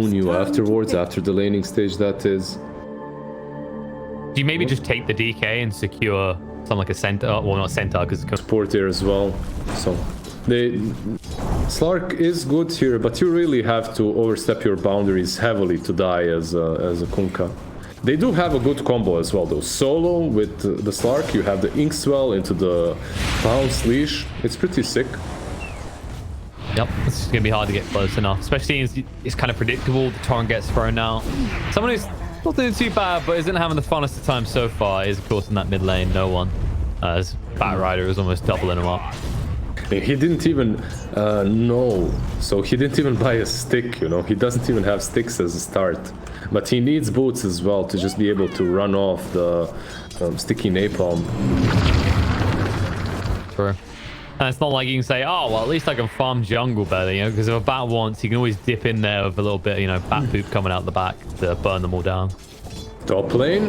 you afterwards, after the laning stage, that is. Do you maybe just take the DK and secure something like a centaur? Well, not centaur because it's Support there as well. So Slark is good here, but you really have to overstep your boundaries heavily to die as a Kunkka. They do have a good combo as well though. Solo with the Slark, you have the Inkswell into the Bounce Leash. It's pretty sick. Yep, it's going to be hard to get close enough, especially as it's kind of predictable. The torrent gets thrown out. Someone who's not doing too bad, but isn't having the funnest of time so far is, of course, in that mid lane, no one. As Batrider is almost doubling him up. He didn't even know, so he didn't even buy a stick, you know. He doesn't even have sticks as a start. But he needs boots as well to just be able to run off the sticky napalm. True. And it's not like you can say, oh, well, at least I can farm jungle better, you know, because if a bat wants, you can always dip in there with a little bit, you know, bat poop coming out the back to burn them all down. Top lane.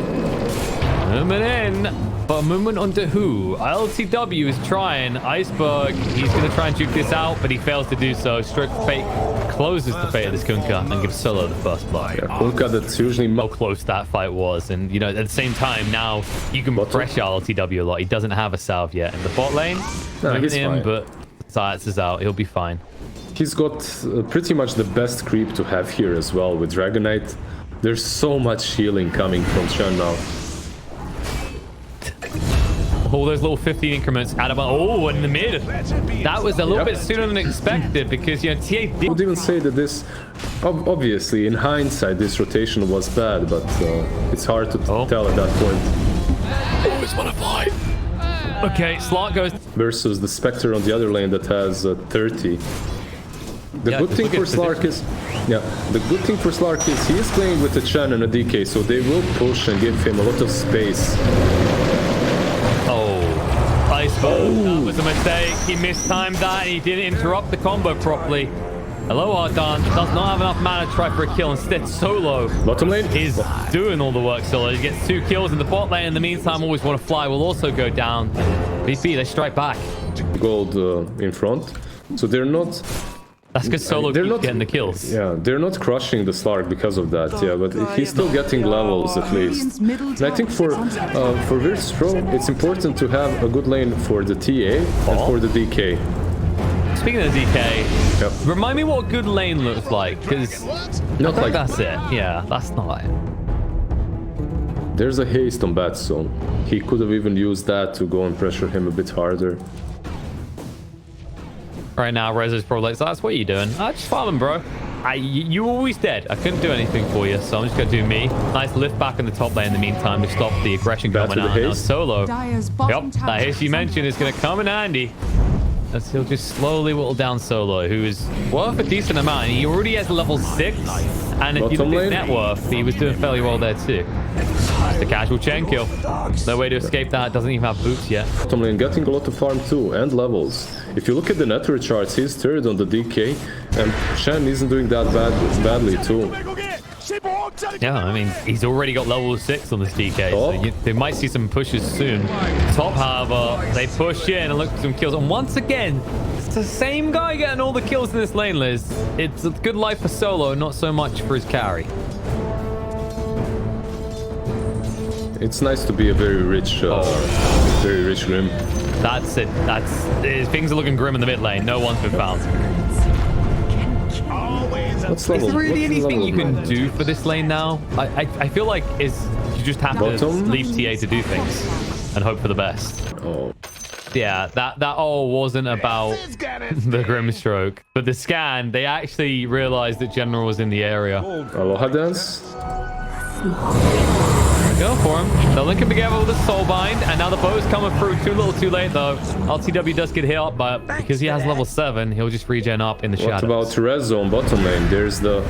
Movement in, but movement onto who? LTW is trying. Iceberg, he's going to try and juke this out, but he fails to do so. Stroke Fate closes the fate of this Kunkka and gives Solo the first blood. Yeah, Kunkka, that's usually how close that fight was. And, you know, at the same time, now you can pressure LTW a lot. He doesn't have a salve yet. In the bot lane, he's fine. But Zayats is out. He'll be fine. He's got pretty much the best creep to have here as well with Dragonite. There's so much healing coming from Shen now. All those little 15 increments add up. Oh, in the mid. That was a little bit sooner than expected because, you know, TA did... I would even say that this, obviously, in hindsight, this rotation was bad, but it's hard to tell at that point. Always want to fight. Okay, Slark goes... Versus the Spectre on the other lane that has 30. The good thing for Slark is... Yeah, the good thing for Slark is he is playing with a Chen and a DK, so they will push and give him a lot of space. That was a mistake. He mistimed that and he didn't interrupt the combo properly. Hello, Ardan. Does not have enough mana to try for a kill. Instead, Solo bottom lane is doing all the work. Solo. He gets 2 kills in the bot lane. In the meantime, Always Want to Fly will also go down. VP, they strike back. Gold in front. So they're not... That's because Solo keeps getting the kills. Yeah, they're not crushing the Slark because of that, yeah, but he's still getting levels at least. And I think for Virtus.pro, it's important to have a good lane for the TA and for the DK. Speaking of the DK, remind me what a good lane looks like, because not like that's it. Yeah, that's not it. There's a haste on Bat Zone. He could have even used that to go and pressure him a bit harder. Right now, Rezo's probably like, so that's what you doing? Just farming, bro. You were always dead. I couldn't do anything for you, so I'm just going to do me. Nice lift back in the top lane in the meantime to stop the aggression coming out. Now Solo. Yep, that haste you mentioned is going to come in handy. As he'll just slowly whittle down Solo, who is worth a decent amount. And he already has level 6. And if you look at his net worth, he was doing fairly well there too. Just a casual chain kill. No way to escape that. Doesn't even have boots yet. Bottom lane getting a lot of farm too, and levels. If you look at the network charts, he's third on the DK, and Shen isn't doing that badly too. Yeah, I mean, he's already got level 6 on this DK, so they might see some pushes soon. Top, however, they push in and look for some kills. And once again, it's the same guy getting all the kills in this lane, Liz. It's a good life for Solo, not so much for his carry. It's nice to be a very rich Grim. That's it. Things are looking grim in the mid lane. No one's been found. Is there really anything you can do for this lane now? I feel like you just have to leave TA to do things and hope for the best. Yeah, that wasn't about the Grimstroke. But the scan, they actually realized that General was in the area. Aloha dance. Go for him. They'll link him together with a Soulbind, and now the bow's coming through too little too late though. LTW does get hit, but because he has level 7, he'll just regen up in the shadows. What about Rezo on bottom lane? There's the...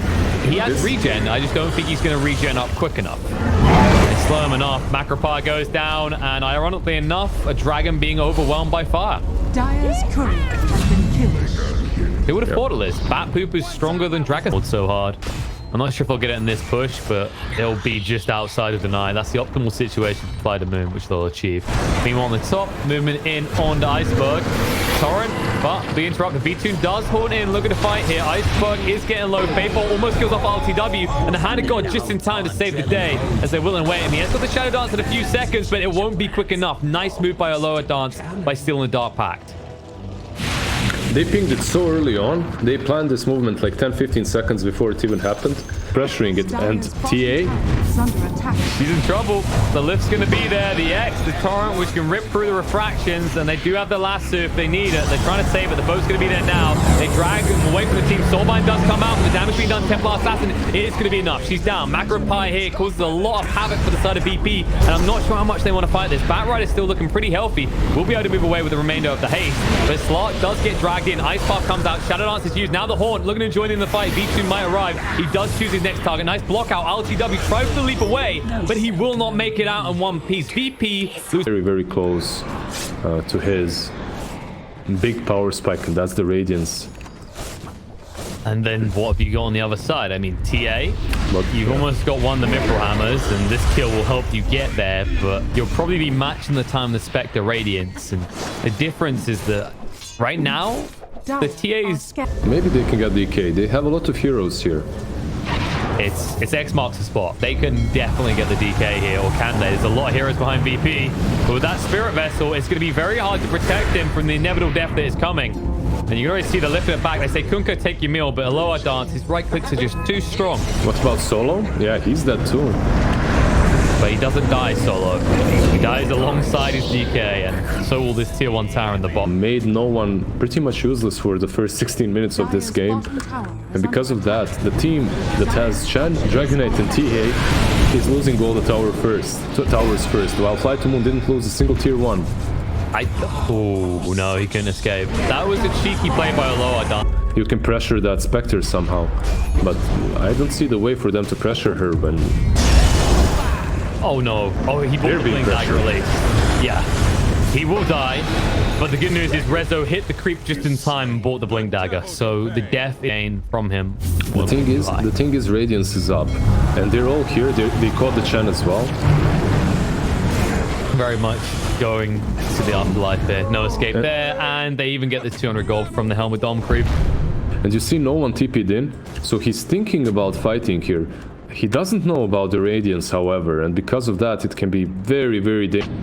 He has regen. I just don't think he's going to regen up quick enough. They slow him enough. Macropire goes down, and ironically enough, a dragon being overwhelmed by fire. Dire's courier has been killed. They would have thought of this. Bat Poop is stronger than Dragon. So hard. I'm not sure if they'll get it in this push, but they'll be just outside of deny. That's the optimal situation for FlyToMoon, which they'll achieve. Meanwhile, on the top, movement in on the Iceberg. Torrent, but be interrupted. V2 does hold in, looking to fight here. Iceberg is getting low. Faithful almost kills off LTW, and the Hand of God just in time to save the day as they will and wait. And he has got the Shadow Dance in a few seconds, but it won't be quick enough. Nice move by a lower dance by stealing the Dark Pact. They pinged it so early on. They planned this movement like 10-15 seconds before it even happened, pressuring it. And TA, she's in trouble. The lift's going to be there. The X, the Torrent, which can rip through the refractions, and they do have the lasso if they need it. They're trying to save it. The boat's going to be there now. They drag him away from the team. Soulbind does come out, and the damage being done. Templar Assassin, it is going to be enough. She's down. Macro Pie here causes a lot of havoc for the side of VP, and I'm not sure how much they want to fight this. Batrider is still looking pretty healthy. We'll be able to move away with the remainder of the haste, but Slark does get dragged in. Ice Path comes out. Shadow Dance is used. Now the Haunt looking to join in the fight. V2 might arrive. He does choose his next target. Nice block out. LTW tries to leap away, but he will not make it out in one piece. VP very, very close to his big power spike, and that's the Radiance. And then what have you got on the other side? I mean, TA, you've almost got one of the Mithril Hammers, and this kill will help you get there, but you'll probably be matching the time the Spectre Radiance. And the difference is that right now, the TAs... Maybe they can get the EK. They have a lot of heroes here. It's X marks the spot. They can definitely get the DK here, or can they? There's a lot of heroes behind VP. But with that Spirit Vessel, it's going to be very hard to protect him from the inevitable death that is coming. And you can already see the lift it back. They say, Kunkka, take your meal, but a lower dance, his right clicks are just too strong. What about Solo? Yeah, he's dead too. But he doesn't die solo. He dies alongside his DK, and so will this tier 1 tower in the bottom. Made no one pretty much useless for the first 16 minutes of this game. And because of that, the team that has Shen, Dragonite, and TA is losing all the towers first, while FlyToMoon didn't lose a single tier 1. Oh, no, he couldn't escape. That was a cheeky play by Aloha. You can pressure that Spectre somehow, but I don't see the way for them to pressure her when... Oh no. Oh, he bought the Blink Dagger release. Yeah. He will die. But the good news is Rezo hit the creep just in time and bought the Blink Dagger. So the death gain from him. The thing is Radiance is up. And they're all here. They caught the Chen as well. Very much going to the afterlife there. No escape there. And they even get the 200 gold from the Helmet Dome creep. And you see no one TP'd in. So he's thinking about fighting here. He doesn't know about the Radiance, however, and because of that, it can be very, very dangerous.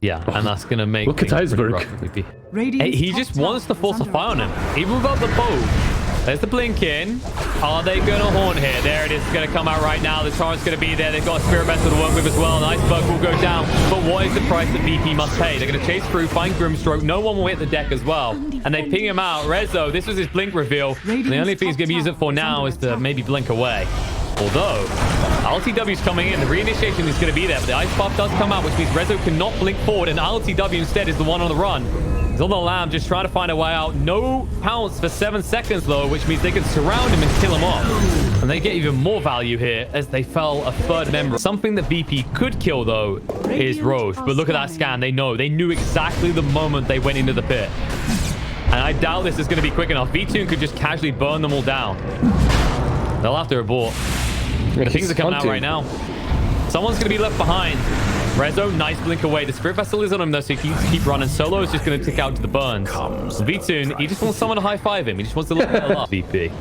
Yeah, and that's going to make... Look at Iceberg. Hey, he just wants to force a fire on him. Even without the bow. There's the blink in. Are they going to haunt here? There it is. It's going to come out right now. The Torrent's going to be there. They've got a Spirit Vessel to work with as well. And Iceberg will go down. But what is the price that VP must pay? They're going to chase through, find Grimstroke. No one will hit the deck as well. And they ping him out. Rezo, this was his blink reveal. And the only thing he's going to use it for now is to maybe blink away. Although, LTW's coming in. The reinitiation is going to be there. But the Ice Buff does come out, which means Rezo cannot blink forward. And LTW instead is the one on the run. He's on the lamb, just trying to find a way out. No pounce for 7 seconds, though, which means they can surround him and kill him off. And they get even more value here as they fell a third member. Something that VP could kill, though, is Roche. But look at that scan. They know. They knew exactly the moment they went into the pit. And I doubt this is going to be quick enough. V2 could just casually burn them all down. They'll have to abort. The things are coming out right now. Someone's going to be left behind. Rezo, nice blink away. The Spirit Vessel is on him, though, so he can keep running. Solo is just going to tick out to the burns. V2, he just wants someone to high-five him. He just wants to look at the VP.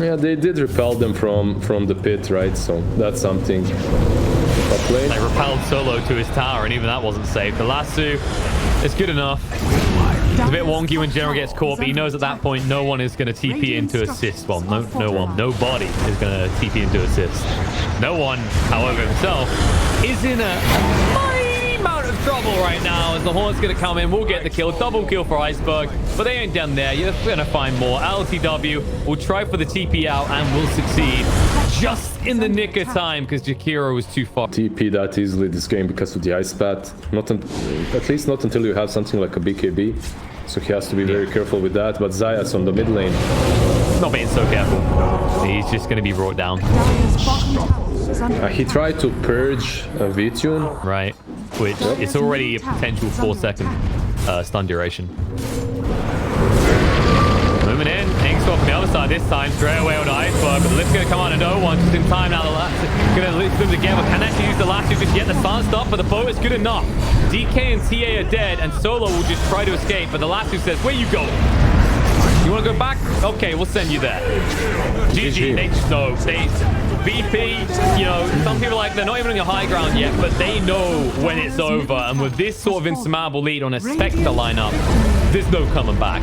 Yeah, they did repel them from the pit, right? So that's something. They repelled Solo to his tower, and even that wasn't safe. The lasso is good enough. It's a bit wonky when General gets caught, but he knows at that point no one is going to TP into assist. Well, nobody is going to TP into assist. No one, however, himself is in a mighty amount of trouble right now as the Haunt's going to come in. We'll get the kill. Double kill for Iceberg, but they ain't done there. You're going to find more. LTW will try for the TP out and will succeed just in the nick of time because Jakiro was too far. TP that easily this game because of the Ice Bat. At least not until you have something like a BKB. So he has to be very careful with that. But Zayas on the mid lane. Not being so careful. He's just going to be brought down. He tried to purge V-Tune. Right. Which it's already a potential 4-second stun duration. Moving in. Ings swap on the other side this time. Straight away on the iceberg, but the lift's going to come on to no one just in time now. The last going to lift them together. Can actually use the last to just get the stun stop, but the boat is good enough. DK and TA are dead, and Solo will just try to escape, but the last who says, where you go? You want to go back? Okay, we'll send you there. GG. They just know. VP, you know, some people are like, they're not even on your high ground yet, but they know when it's over. And with this sort of insurmountable lead on a Spectre lineup, there's no coming back.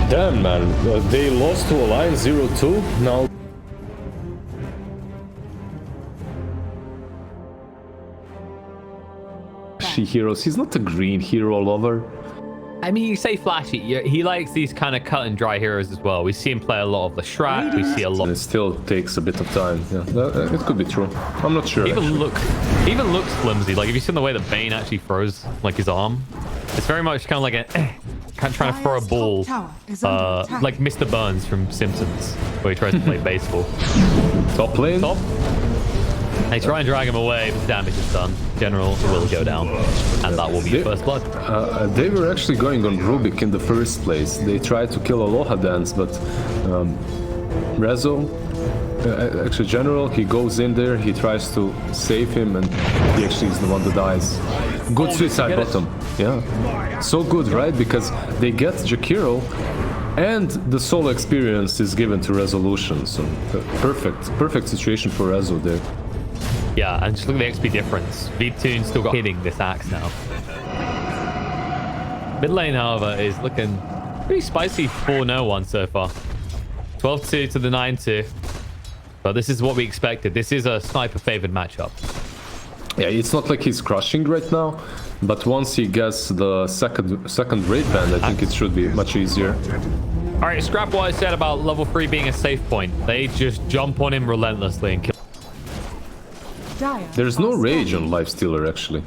Damn, man. They lost to Alliance 0-2. Now... Heroes. He's not a green hero lover. I mean, you say flashy. He likes these kind of cut and dry heroes as well. We see him play a lot of the Shrek. We see a lot. And it still takes a bit of time. Yeah, it could be true. I'm not sure. Even looks flimsy. Like if you see the way that Bane actually throws like his arm, it's very much kind of like a trying to throw a ball, like Mr. Burns from Simpsons, where he tries to play baseball. Top lane. Top. They try and drag him away, but damage is done. General will go down, and that will be first blood. They were actually going on Rubik in the first place. They tried to kill Aloha Dance, but Rezo, actually General, he goes in there, he tries to save him, and he actually is the one that dies. Good suicide bottom. Yeah. So good, right? Because they get Jakiro, and the solo experience is given to Resolution. So perfect situation for Rezo there. Yeah, and just look at the XP difference. VTune still got hitting this axe now. Mid lane, however, is looking pretty spicy for no one so far. 12-2 to the 9-2. But this is what we expected. This is a sniper favored matchup. Yeah, it's not like he's crushing right now, but once he gets the second raid band, I think it should be much easier. All right, scrap what I said about level 3 being a safe point. They just jump on him relentlessly and kill. There's no rage on Lifestealer, actually.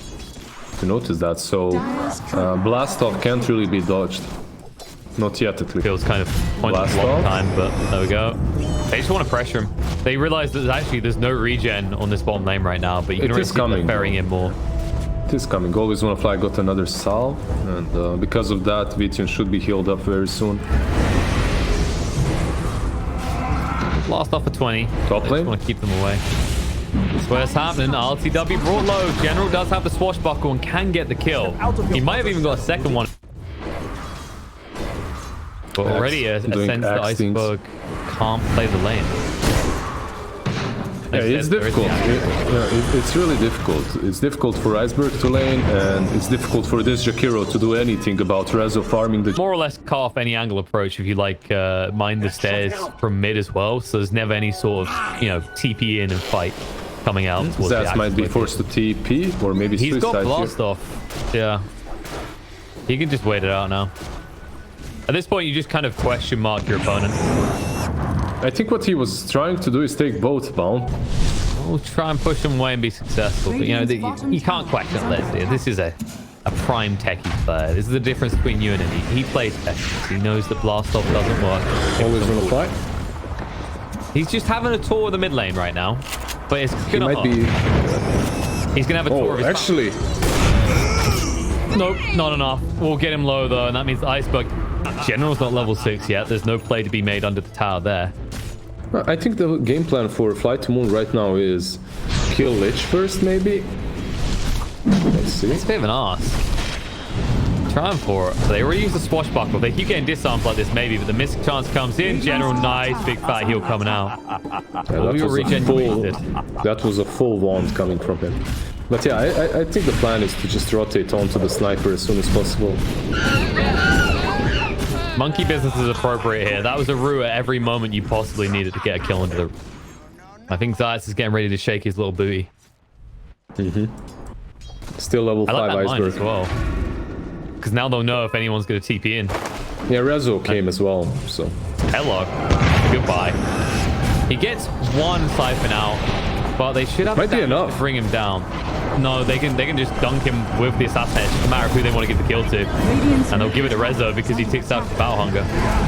You notice that, so Blast Off can't really be dodged. Not yet, at least. Feels kind of pointless a long time, but there we go. They just want to pressure him. They realize that there's no regen on this bottom lane right now, but you can already see them burying him more. It is coming. Always Wanna Fly got another salve, and because of that, Vitun should be healed up very soon. Blast off for 20. Top lane. Just want to keep them away. That's what's happening. RTW brought low. General does have the swashbuckle and can get the kill. He might have even got a second one. But already a sense that Iceberg can't play the lane. Yeah, it's difficult. It's really difficult. It's difficult for Iceberg to lane, and it's difficult for this Jakiro to do anything about Rezo farming the... More or less cut off any angle approach if you like mine the stairs from mid as well. So there's never any sort of, TP in and fight coming out. Zaz might be forced to TP, or maybe he's suicide. He's got blast off. Yeah. He can just wait it out now. At this point, you just kind of question mark your opponent. I think what he was trying to do is take both down. We'll try and push him away and be successful. But, you can't question Leslie. This is a prime techie player. This is the difference between you and him. He plays techie. He knows that blast off doesn't work. Always Wanna Fly. He's just having a tour of the mid lane right now. But it's gonna He's gonna have a tour of his actually. Nope, not enough. We'll get him low though, and that means the Iceberg General's not level 6 yet. There's no play to be made under the tower there. I think the game plan for FlyToMoon right now is kill Lich first, maybe. Let's see. It's a bit of an ask. Trying for it. They already used the swashbuckle. They keep getting disarmed like this, maybe, but the missed chance comes in. General, nice, big fat heal coming out. That was a full wand coming from him. But yeah, I think the plan is to just rotate onto the sniper as soon as possible. Monkey business is appropriate here. That was a route at every moment you possibly needed to get a kill into the... I think Zayas is getting ready to shake his little booty. Still level 5 like Iceberg as well. Because now they'll know if anyone's going to TP in. Yeah, Rezo came as well, so... Hello. Goodbye. He gets one siphon out, but they should have enough to bring him down. No, they can just dunk him with the assassin. It's just a matter of who they want to give the kill to. And they'll give it to Rezo because he ticks out battle hunger.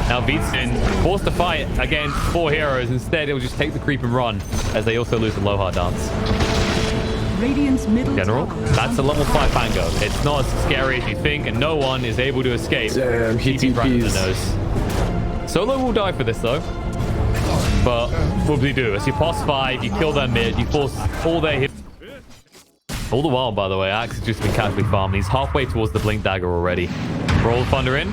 Now Vitsin forced to fight against 4 heroes. Instead, he'll just take the creep and run, as they also lose the Aloha Dance. General, that's a level 5 Fango. It's not as scary as you think, and no one is able to escape. Damn, he TPs. Solo will die for this, though. But what do you do? As you pass 5, you kill their mid, you force all their hit. All the while, by the way, Axe has just been casually farming. He's halfway towards the Blink Dagger already. Roll Thunder in.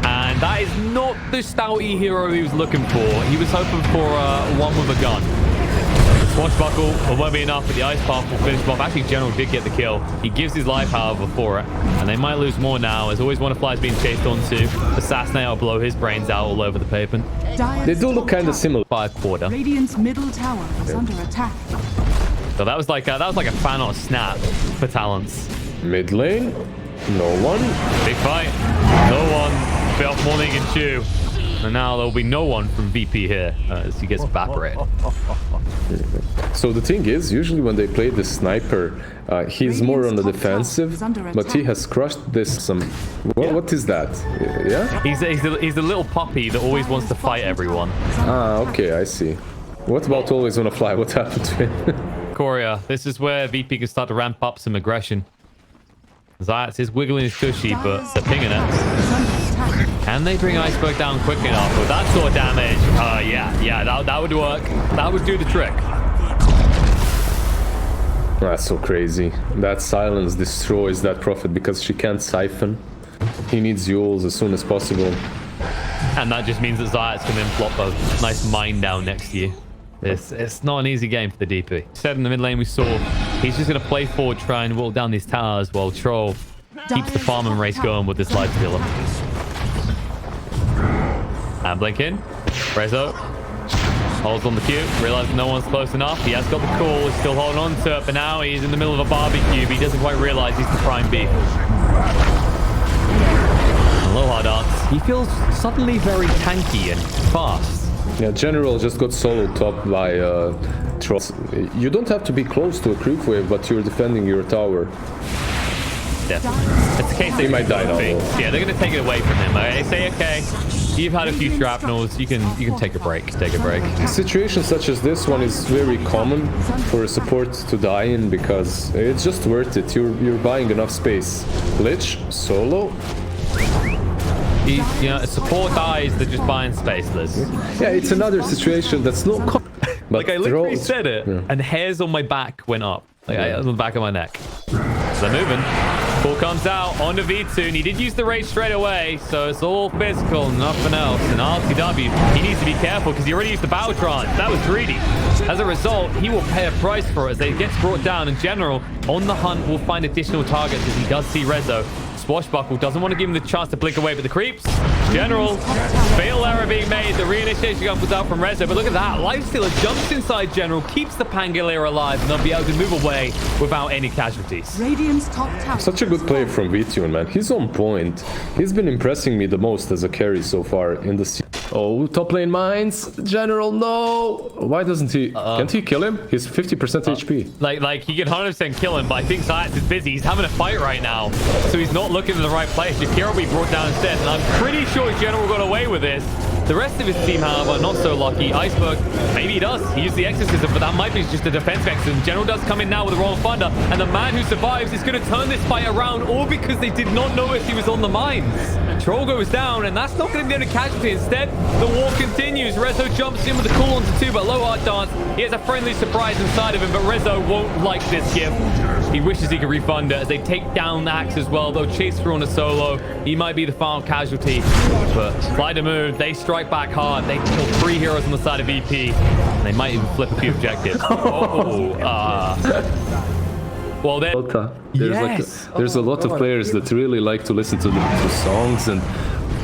And that is not the stouty hero he was looking for. He was hoping for one with a gun. Swashbuckle won't be enough, but the Ice Path will finish him off. Actually, General did get the kill. He gives his life, however, for it. And they might lose more now, as always one of Fly's being chased onto. Assassinate will blow his brains out all over the pavement. They do look kind of similar. By a quarter. Radiant's middle tower is under attack. So that was like a Thanos snap for talents. Mid lane, no one. Big fight. No one. Felt more than he can chew. And now there'll be no one from VP here as he gets evaporated. So the thing is, usually when they play the sniper, he's more on the defensive, but he has crushed this some... What is that? Yeah? He's the little puppy that always wants to fight everyone. Ah, okay, I see. What about always on a fly? What happened to him? Korea, this is where VP can start to ramp up some aggression. Zayats is wiggling his cushy, but they're pinging it. Can they bring Iceberg down quick enough with that sort of damage? Yeah, that would work. That would do the trick. That's so crazy. That silence destroys that Prophet because she can't siphon. He needs Yules as soon as possible. And that just means that Zayats can then plop a nice mine down next to you. It's not an easy game for the DP. Said in the mid lane we saw, he's just going to play forward, try and walk down these towers while Troll keeps the farming race going with this life stealer. And blink in. Rezo holds on the Q, realizes no one's close enough. He has got the call, he's still holding on to it, but now he's in the middle of a barbecue. He doesn't quite realize he's the prime beef. Aloha dance. He feels suddenly very tanky and fast. Yeah, General just got solo top by Trolls. You don't have to be close to a creep wave, but you're defending your tower. Definitely. It's the case they might die now. Yeah, they're going to take it away from him. They say, okay, you've had a few shrapnels. You can take a break. Take a break. Situations such as this one is very common for a support to die in because it's just worth it. You're buying enough space. Lich, solo. Support dies, they're just buying space, Liz. Yeah, it's another situation that's not common. Like, I literally said it, and hairs on my back went up. Like, on the back of my neck. They're moving. Ball comes out onto V2, and he did use the rage straight away, so it's all physical, nothing else. And RTW, he needs to be careful because he already used the battle trance. That was greedy. As a result, he will pay a price for it as it gets brought down. In general, on the hunt, will find additional targets as he does see Rezo. Swashbuckle doesn't want to give him the chance to blink away, but the creeps. General, fatal error being made. The reinitiation gun was out from Rezo, but look at that. Lifestealer jumps inside General, keeps the Pangolier alive, and they'll be able to move away without any casualties. Radiant's top tower. Such a good play from VTune, man. He's on point. He's been impressing me the most as a carry so far in the season. Oh, top lane mines. General, no. Why doesn't he? Can't he kill him? He's 50% HP. Like he can 100% kill him, but I think Zayats is busy. He's having a fight right now, so he's not looking in the right place. Shakira will be brought down instead, and I'm pretty sure General got away with this. The rest of his team, however, not so lucky. Iceberg, maybe he does. He used the exorcism, but that might be just a defense mechanism. General does come in now with a Royal Thunder, and the man who survives is going to turn this fight around, all because they did not notice he was on the mines. Troll goes down, and that's not going to be able to casualty. Instead, the war continues. Rezo jumps in with the cool onto 2, but low heart dance. He has a friendly surprise inside of him, but Rezo won't like this gift. He wishes he could refund it as they take down the Axe as well. They'll chase through on a solo. He might be the final casualty, but FlyToMoon, they strike back hard. They kill 3 heroes on the side of VP. They might even flip a few objectives. Well, then, there's a lot of players that really like to listen to songs, and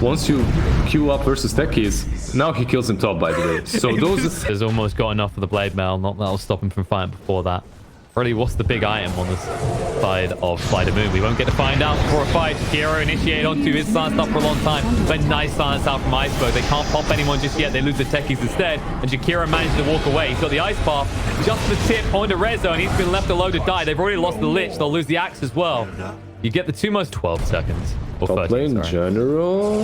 once you queue up versus techies, now he kills him top, by the way. So those has almost got enough of the blade mail. Not that'll stop him from fighting before that. Really, what's the big item on this side of FlyToMoon? We won't get to find out before a fight. Hero initiate onto his silence up for a long time, but nice silence out from Iceberg. They can't pop anyone just yet. They lose the techies instead, and Shakira managed to walk away. He's got the Ice Path, just the tip onto Rezo, and he's been left alone to die. They've already lost the Lich. They'll lose the Axe as well. You get the 2 most 12 seconds. Or top 13, lane General.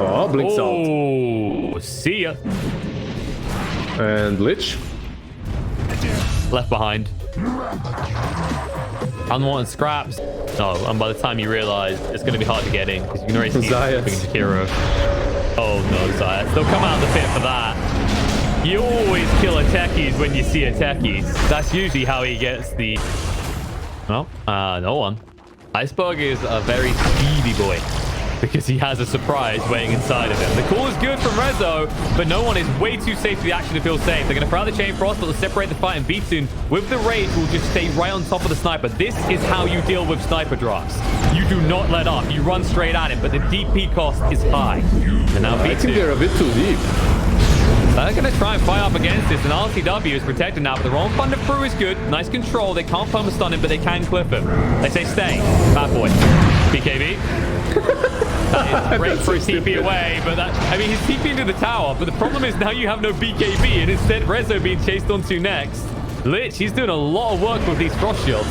Oh, blinks out. Oh, see ya. And Lich. Left behind. Unwanted scraps. No, and by the time you realize, it's going to be hard to get in because you can already see Shakira. Oh no, Zayat. They'll come out of the pit for that. You always kill a techies when you see a techies. That's usually how he gets the... Oh, no one. Iceberg is a very speedy boy because he has a surprise waiting inside of him. The call is good from Rezo, but no one is way too safe for the action to feel safe. They're going to throw out the Chain Frost, but they'll separate the fight, and VToon with the Rage will just stay right on top of the sniper. This is how you deal with sniper drops. You do not let up. You run straight at him, but the DP cost is high. And now I think they're a bit too deep. They're going to try and fight up against this, and RCW is protected now, but the wrong Thunder Crew is good. Nice control. They can't perma stun him, but they can clip him. They say stay. Bad boy. BKB. That is great for his TP away, but that, I mean, he's TP into the tower, but the problem is now you have no BKB, and instead Rezo being chased onto next. Lich, he's doing a lot of work with these frost shields.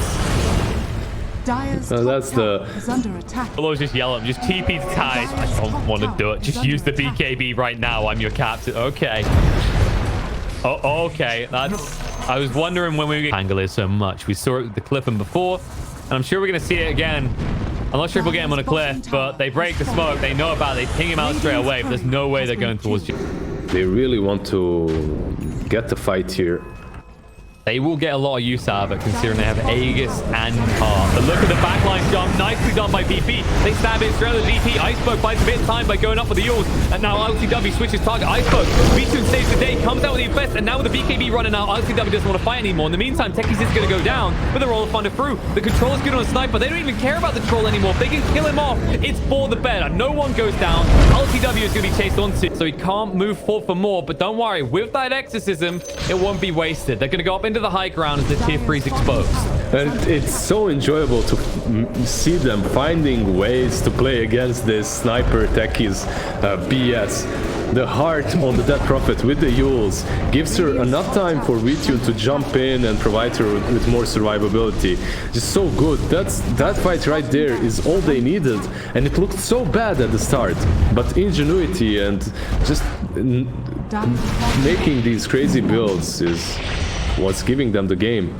That's the is under attack. Below just yell at him, just TP to ties. I don't want to do it. Just use the BKB right now. I'm your captain. Okay. Oh, okay. I was wondering when we angle it so much. We saw it with the Cliffin before, and I'm sure we're gonna see it again. I'm not sure if we'll get him on a cliff, but they break the smoke. They know about it. They ping him out straight away, but there's no way they're going towards you. They really want to get the fight here. They will get a lot of use out of it, considering they have Aegis and Heart. But look at the backline jump. Nicely done by VP. They stab it straight at the VP. Iceberg buys a bit of time by going up with the Yules. And now LCW switches target. Iceberg. VToon saves the day. Comes out with the Infest. And now with the BKB running out, LCW doesn't want to fight anymore. In the meantime, Techies is going to go down with a roll of Thunder through. The control is good on a sniper. They don't even care about the troll anymore. If they can kill him off, it's for the better. No one goes down. LCW is going to be chased onto, so he can't move forward for more. But don't worry. With that exorcism, it won't be wasted. They're going to go up into the high ground as the tier 3 is exposed. And it's so enjoyable to see them finding ways to play against this sniper techies BS. The Heart on the Dead Prophet with the Yules gives her enough time for VToon to jump in and provide her with more survivability. Just so good. That fight right there is all they needed, and it looked so bad at the start. But ingenuity and just making these crazy builds is what's giving them the game.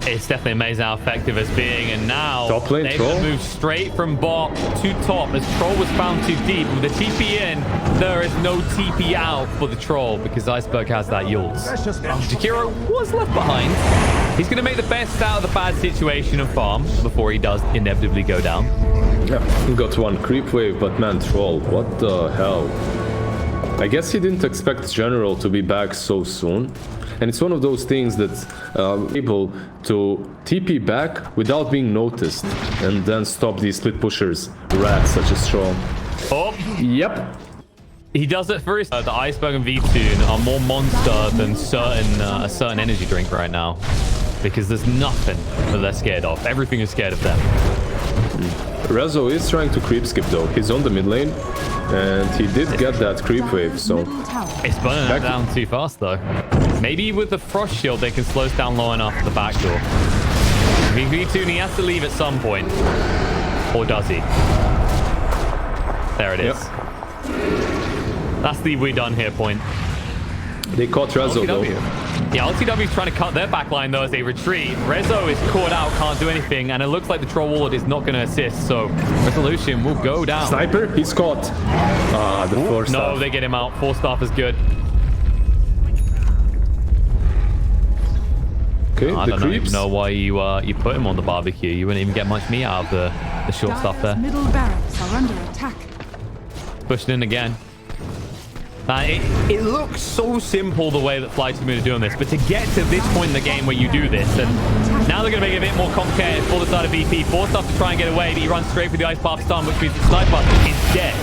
It's definitely amazing how effective it's being, and now top lane, they've Troll moved straight from bot to top as Troll was found too deep. With the TP in, there is no TP out for the Troll because Iceberg has that Yules. Jakiro was left behind. He's going to make the best out of the bad situation and farm before he does inevitably go down. Yeah, he got one creep wave, but man, Troll, what the hell? I guess he didn't expect General to be back so soon. And it's one of those things that's able to TP back without being noticed and then stop these split pushers, rats such as Troll. Oh, yep. He does it first. The Iceberg and VToon are more monster than a certain energy drink right now because there's nothing that they're scared of. Everything is scared of them. Rezo is trying to creep skip though. He's on the mid lane and he did get that creep wave, so it's burning that down too fast though. Maybe with the Frost Shield they can slow us down low enough at the back door. VToon, he has to leave at some point. Or does he? There it is. Yep. That's the we're done here point. They caught Rezo though. Yeah, LCW is trying to cut their backline though as they retreat. Rezo is caught out, can't do anything, and it looks like the Troll Warlord is not going to assist, so Resolution will go down. Sniper, he's caught. The 4-star. No, they get him out. 4-star is good. Okay, I don't even know why you put him on the barbecue. You wouldn't even get much meat out of the short stuff there. Middle barracks are under attack. Pushing in again. It looks so simple the way that FlyToMoon are doing this, but to get to this point in the game where you do this, and now they're going to make it a bit more complicated for the side of VP. Forced up to try and get away, but he runs straight for the Ice Path stun, which means the Sniper is dead.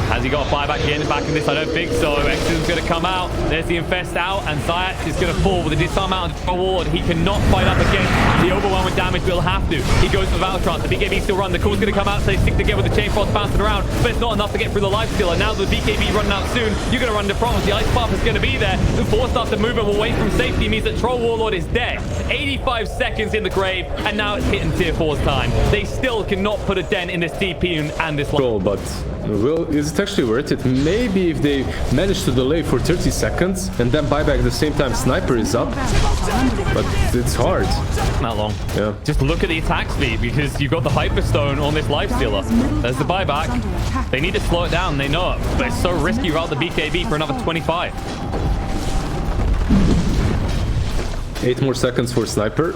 Has he got a buyback back in this? I don't think so. Exodus is going to come out. There's the Infest out, and Zayat is going to fall with a disarm out of the Troll. He cannot fight up against the overwhelming damage, but he'll have to. He goes for the Battle Trance. The BKB still run. The call's going to come out, so they stick together with the Chain Frost bouncing around, but it's not enough to get through the life steal. And now the BKB running out soon, you're going to run into problems. The Ice Path is going to be there. The force after movement away from safety means that Troll Warlord is dead. 85 seconds in the grave, and now it's hitting tier 4's time. They still cannot put a dent in this TP and this goal, but Well, is it actually worth it? Maybe if they manage to delay for 30 seconds and then buy back at the same time sniper is up. But it's hard. Not long. Yeah. Just look at the attack speed because you've got the Hyperstone on this Lifestealer. There's the buyback. They need to slow it down. They know it. But it's so risky without the BKB for another 25. 8 more seconds for sniper.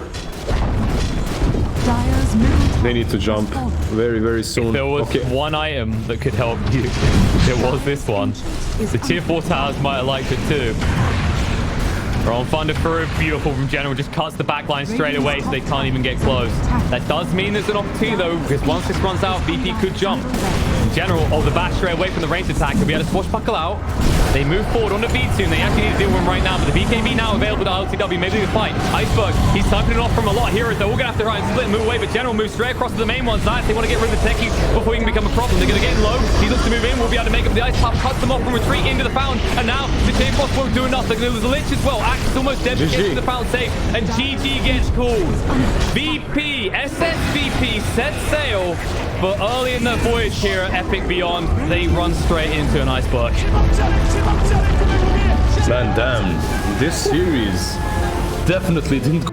They need to jump very, very soon. If there was one item that could help you, it was this one. The tier 4 towers might have liked it too. We're on Thunder through. Beautiful from General. Just cuts the backline straight away so they can't even get close. That does mean there's an opportunity though, because once this runs out, VP could jump. In general, the bash straight away from the ranged attack. They'll be able to swashbuckle out. They move forward on the V2 and they actually need to deal with him right now. But the BKB now available to LTW. Maybe the fight. Iceberg, he's typing it off from a lot of heroes. They're all going to have to try and split and move away. But General moves straight across to the main ones. They want to get rid of the techies before he can become a problem. They're going to get in low. He looks to move in. We'll be able to make up the ice pop. Cuts them off from retreat into the fountain. And now the chain boss won't do enough. There's a lich as well. Axe is almost dead. Gets to the fountain safe. And GG gets called. VP, SSVP set sail. But early in the voyage here at Epic Beyond, they run straight into an iceberg. Man, damn. This series definitely didn't